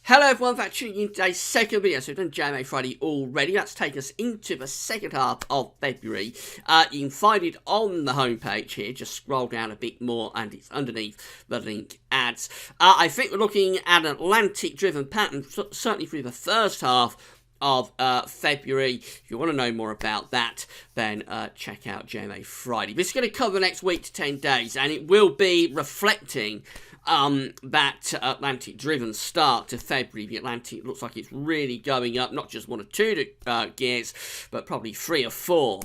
Hello everyone, thanks for tuning in today's second video. So we've done JMA Friday already. Let's take us into the second half of February. You can find it on the homepage here. Just scroll down a bit more and it's underneath the link ads. I think we're looking at an Atlantic-driven pattern, certainly through the first half of February. If you want to know more about that, then check out JMA Friday. This is going to cover the next week to 10 days, and it will be reflecting that Atlantic-driven start to February. The Atlantic looks like it's really going up, not just one or two gears, but probably three or four.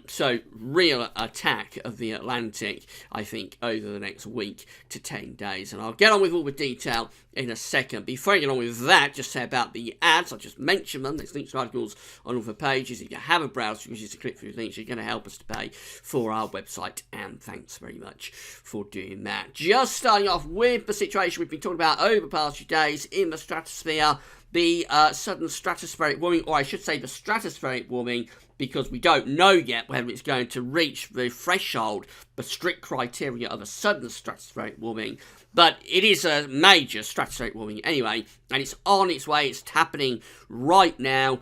So real attack of the Atlantic, I think, over the next week to 10 days. And I'll get on with all the detail in a second. Before I get on with that, just say about the ads. I'll just mention them. There's links to articles on all the pages. If you have a browser, use to click through the links, you're going to help us to pay for our website. And thanks very much for doing that. Just starting off with the situation we've been talking about over the past few days in the stratosphere, the sudden stratospheric warming, or I should say the stratospheric warming, because we don't know yet whether it's going to reach the threshold, the strict criteria of a sudden stratospheric warming. But it is a major stratospheric warming anyway, and it's on its way. It's happening right now.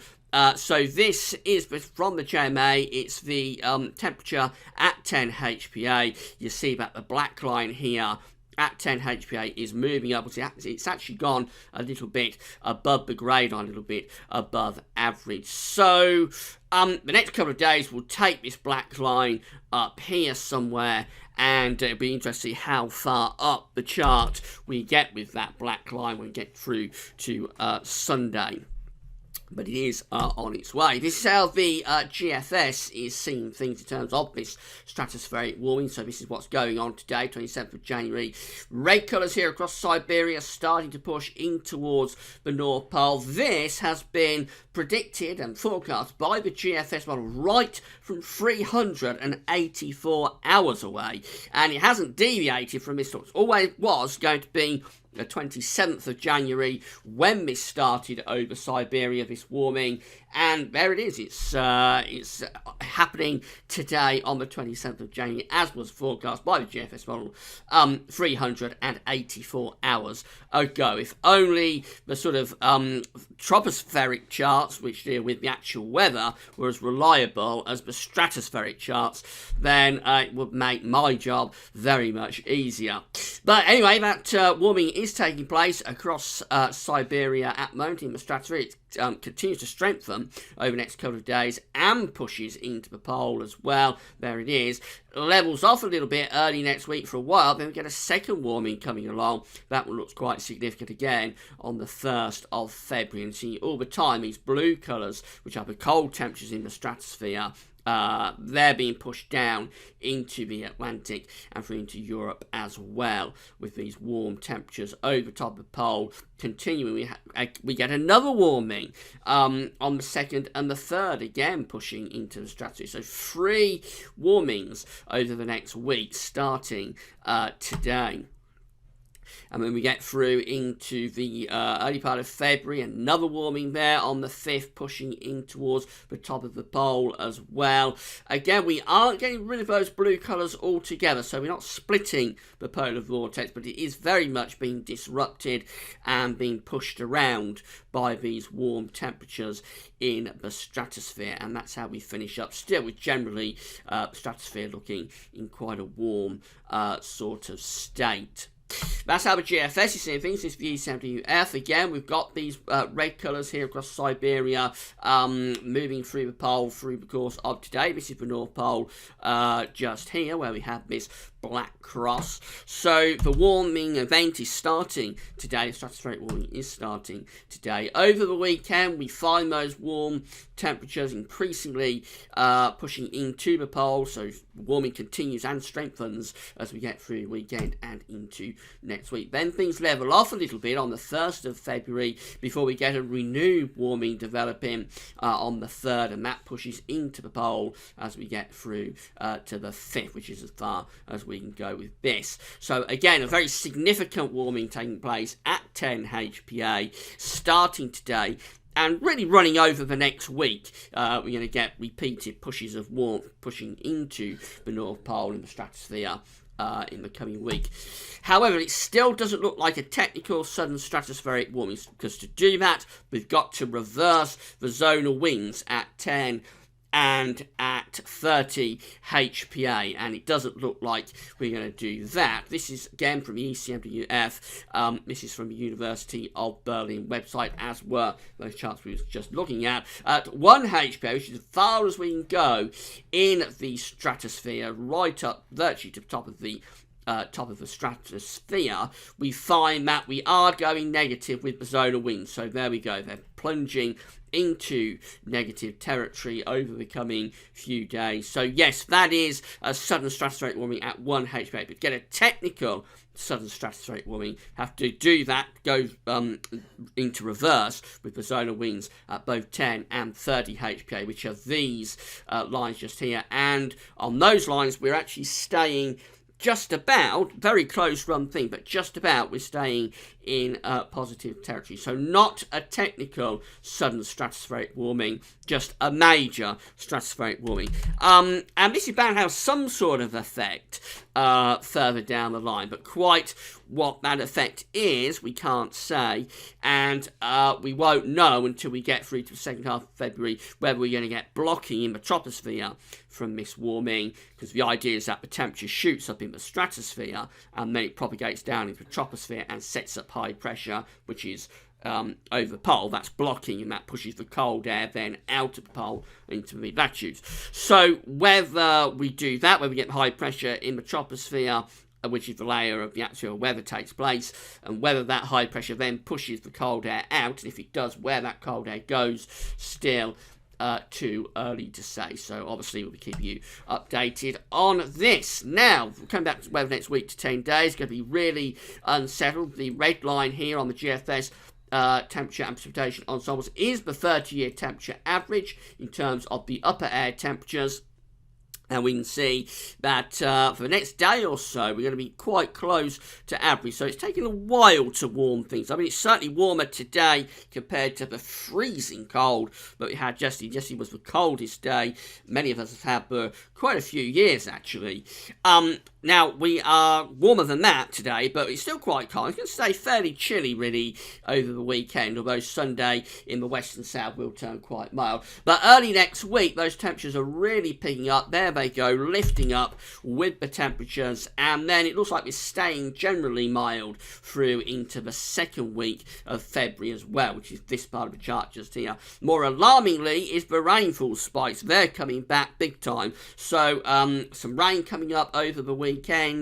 So this is from the JMA. It's the temperature at 10 HPA. You see that the black line here at 10 HPA is moving up. It's actually gone a little bit above the grey line, a little bit above average. So the next couple of days we'll take this black line up here somewhere, and it'll be interesting to see how far up the chart we get with that black line when we get through to Sunday. But it is on its way. This is how the GFS is seeing things in terms of this stratospheric warming. So this is what's going on today, 27th of January. Red colours here across Siberia starting to push in towards the North Pole. This has been predicted and forecast by the GFS model right from 384 hours away. And it hasn't deviated from this. It always was going to be the 27th of January when this started over Siberia, this warming, and there it is. It's happening today on the 27th of January, as was forecast by the GFS model 384 hours ago. If only the sort of tropospheric charts, which deal with the actual weather, were as reliable as the stratospheric charts, then it would make my job very much easier. But anyway, that warming is taking place across Siberia at the moment in the stratosphere. It continues to strengthen over the next couple of days and pushes into the pole as well. There it is. Levels off a little bit early next week for a while, then we get a second warming coming along. That one looks quite significant again on the 1st of February. And see all the time these blue colours, which are the cold temperatures in the stratosphere, they're being pushed down into the Atlantic and through into Europe as well, with these warm temperatures over top of the pole continuing. We get another warming on the 2nd and the 3rd, again pushing into the stratosphere. So 3 warmings over the next week starting today. And when we get through into the early part of February, another warming there on the 5th, pushing in towards the top of the pole as well. Again, we aren't getting rid of those blue colours altogether, so we're not splitting the polar vortex, but it is very much being disrupted and being pushed around by these warm temperatures in the stratosphere. And that's how we finish up, still with generally stratosphere looking in quite a warm sort of state. That's how the GFS is seeing things. This V70UF, again, we've got these red colours here across Siberia, moving through the pole through the course of today. This is the North Pole just here, where we have this black cross. So the warming event is starting today. The stratospheric warming is starting today. Over the weekend, we find those warm temperatures increasingly pushing into the pole. So warming continues and strengthens as we get through the weekend and into next week. Then things level off a little bit on the 1st of February before we get a renewed warming developing on the 3rd, and that pushes into the pole as we get through to the 5th, which is as far as we can go with this. So again, a very significant warming taking place at 10 HPA starting today and really running over the next week. We're going to get repeated pushes of warmth pushing into the North Pole in the stratosphere in the coming week. However, it still doesn't look like a technical sudden stratospheric warming, because to do that, we've got to reverse the zonal winds at 10 and at 30 HPA, and it doesn't look like we're going to do that. This is again from the ECMWF. This is from the University of Berlin website, as were those charts we were just looking at 1 HPA, which is as far as we can go in the stratosphere, right up virtually to the top of the stratosphere. We find that we are going negative with the zonal winds. So there we go. They're plunging into negative territory over the coming few days. So yes, that is a sudden stratospheric warming at 1 HPA. But to get a technical sudden stratospheric warming, have to do that, go into reverse with the zonal winds at both 10 and 30 HPA, which are these lines just here. And on those lines, we're actually staying just about, very close run thing, but just about we're staying in positive territory. So not a technical sudden stratospheric warming, just a major stratospheric warming. And this is bound to have some sort of effect further down the line, but quite what that effect is, we can't say, and we won't know until we get through to the second half of February whether we're going to get blocking in the troposphere from this warming, because the idea is that the temperature shoots up in the stratosphere and then it propagates down into the troposphere and sets up high pressure, which is over the pole. That's blocking, and that pushes the cold air then out of the pole into the latitudes. So whether we do that, whether we get high pressure in the troposphere, which is the layer of the atmosphere where weather takes place, and whether that high pressure then pushes the cold air out, and if it does, where that cold air goes, still too early to say. So obviously we'll be keeping you updated on this. Now, we'll come back to weather next week to 10 days. It's going to be really unsettled. The red line here on the GFS temperature and precipitation ensembles is the 30-year temperature average in terms of the upper air temperatures. And we can see that for the next day or so, we're going to be quite close to average. So it's taking a while to warm things. I mean, it's certainly warmer today compared to the freezing cold that we had yesterday. Yesterday was the coldest day many of us have had for quite a few years, actually. Now, we are warmer than that today, but it's still quite cold. It's going to stay fairly chilly, really, over the weekend, although Sunday in the west and south will turn quite mild. But early next week, those temperatures are really picking up. There they go, lifting up with the temperatures, and then it looks like we're staying generally mild through into the second week of February as well, which is this part of the chart just here. More alarmingly is the rainfall spikes. They're coming back big time. So some rain coming up over the weekend,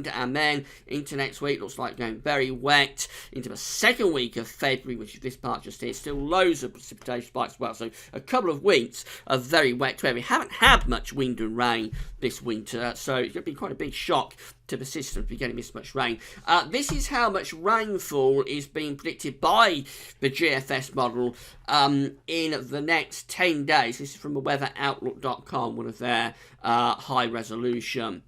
and then into next week looks like going very wet into the second week of February, which is this part just here. Still loads of precipitation spikes as well. So a couple of weeks of very wet where we haven't had much wind and rain this winter, so it's going to be quite a big shock to the system to be getting this much rain. This is how much rainfall is being predicted by the GFS model in the next 10 days. This is from the weatheroutlook.com, one of their high resolution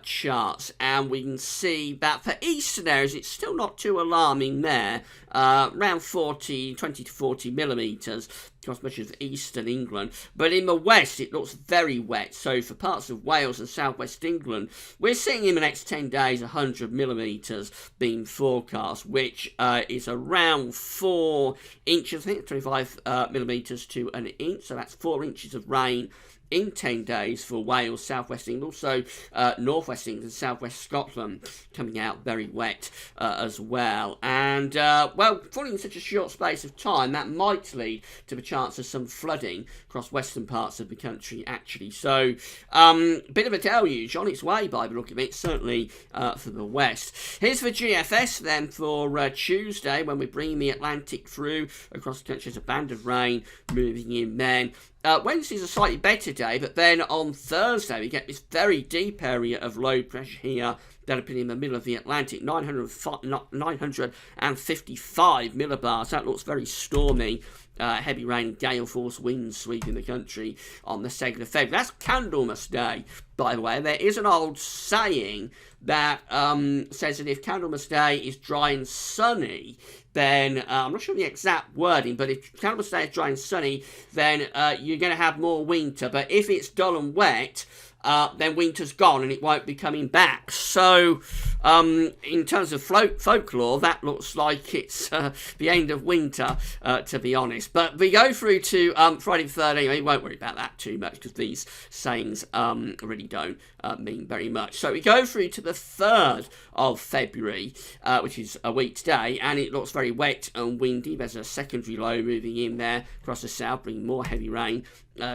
charts, and we can see that for eastern areas it's still not too alarming there, around 20 to 40 millimetres across much of eastern England, but in the west it looks very wet. So for parts of Wales and southwest England, we're seeing in the next 10 days 100 millimetres being forecast, which is around 4 inches, I think 25 millimetres to an inch, so that's 4 inches of rain in 10 days for Wales, southwest England, also northwest England, southwest Scotland coming out very wet as well. And, well, falling in such a short space of time, that might lead to the chance of some flooding across western parts of the country, actually. So, bit of a deluge on its way by the look of it, certainly for the west. Here's the GFS then for Tuesday, when we're bringing the Atlantic through across the country. There's a band of rain moving in then. Wednesday's a slightly better day, but then on Thursday we get this very deep area of low pressure here developing in the middle of the Atlantic, 955 millibars. That looks very stormy. Heavy rain, gale force winds sweeping the country on the 2nd of February. That's Candlemas Day, by the way. There is an old saying that says that if Candlemas Day is dry and sunny, then, I'm not sure the exact wording, but if Candlemas Day is dry and sunny, then you're going to have more winter. But if it's dull and wet, then winter's gone and it won't be coming back. So, in terms of folklore, that looks like it's the end of winter, to be honest. But we go through to Friday the 13th. We won't worry about that too much because these sayings really don't mean very much. So we go through to the 3rd of February, which is a week today, and it looks very wet and windy. There's a secondary low moving in there across the south, bringing more heavy rain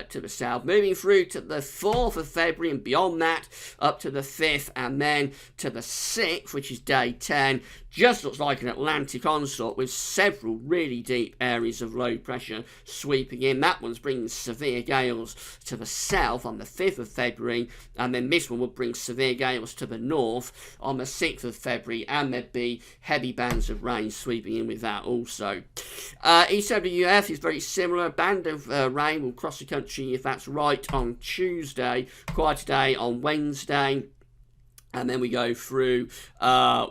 to the south. Moving through to the 4th of February and beyond that, up to the 5th, and then to the 6th, which is day 10. Just looks like an Atlantic onslaught with several really deep areas of low pressure sweeping in. That one's bringing severe gales to the south on the 5th of February, and then this one will bring severe gales to the north on the 6th of February, and there'd be heavy bands of rain sweeping in with that also. EWF is very similar. A band of rain will cross the country, if that's right, on Tuesday. Quieter day on Wednesday. And then we go through up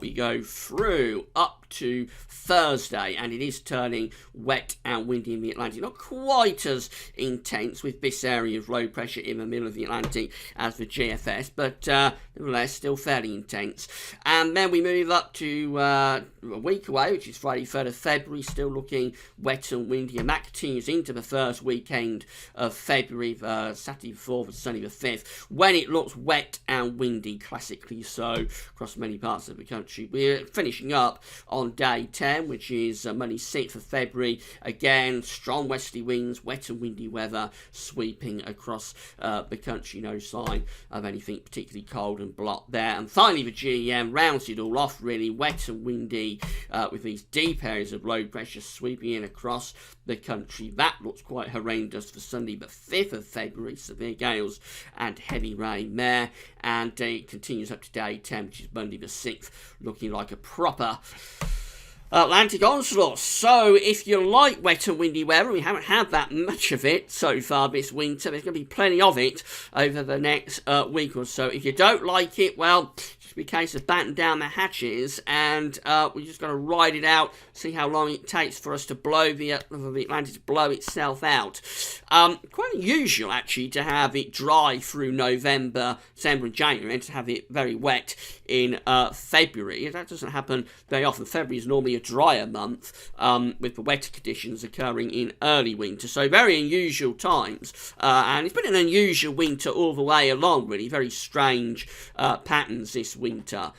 to Thursday, and it is turning wet and windy in the Atlantic. Not quite as intense with this area of low pressure in the middle of the Atlantic as the GFS, but nevertheless still fairly intense. And then we move up to a week away, which is Friday 3rd of February, still looking wet and windy, and that continues into the first weekend of February, Saturday the 4th and Sunday the 5th, when it looks wet and windy, classically so, across many parts of the country. We're finishing up on day 10, which is Monday 6th of February. Again, strong westerly winds, wet and windy weather sweeping across the country. No sign of anything particularly cold and blot there. And finally, the GEM rounds it all off, really wet and windy with these deep areas of low pressure sweeping in across the country. That looks quite horrendous for Sunday, but 5th of February, severe gales and heavy rain there. And it continues up to day 10, which is Monday the 6th, looking like a proper Atlantic onslaught. So if you like wet and windy weather, we haven't had that much of it so far this winter. There's going to be plenty of it over the next week or so. If you don't like it, well, just be a case of batten down the hatches, and we're just going to ride it out, see how long it takes for us to blow the Atlantic to blow itself out. Quite unusual, actually, to have it dry through November, December and January, and to have it very wet in February. That doesn't happen very often. February is normally a drier month, with the wetter conditions occurring in early winter. So very unusual times, and it's been an unusual winter all the way along, really. Very strange patterns this winter.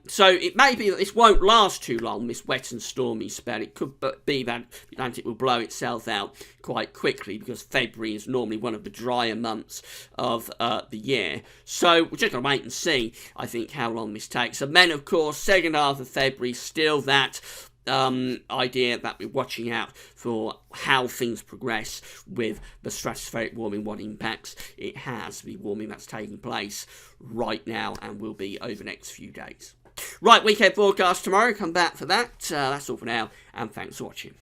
So it may be that this won't last too long, this wet and stormy spell. It could be that the Atlantic will blow itself out quite quickly, because February is normally one of the drier months of the year. So we're just going to wait and see, I think, how long this takes. And then, of course, second half of February, still that idea that we're watching out for how things progress with the stratospheric warming, what impacts it has, the warming that's taking place right now and will be over the next few days. Right, weekend forecast tomorrow. Come back for that. That's all for now, and thanks for watching.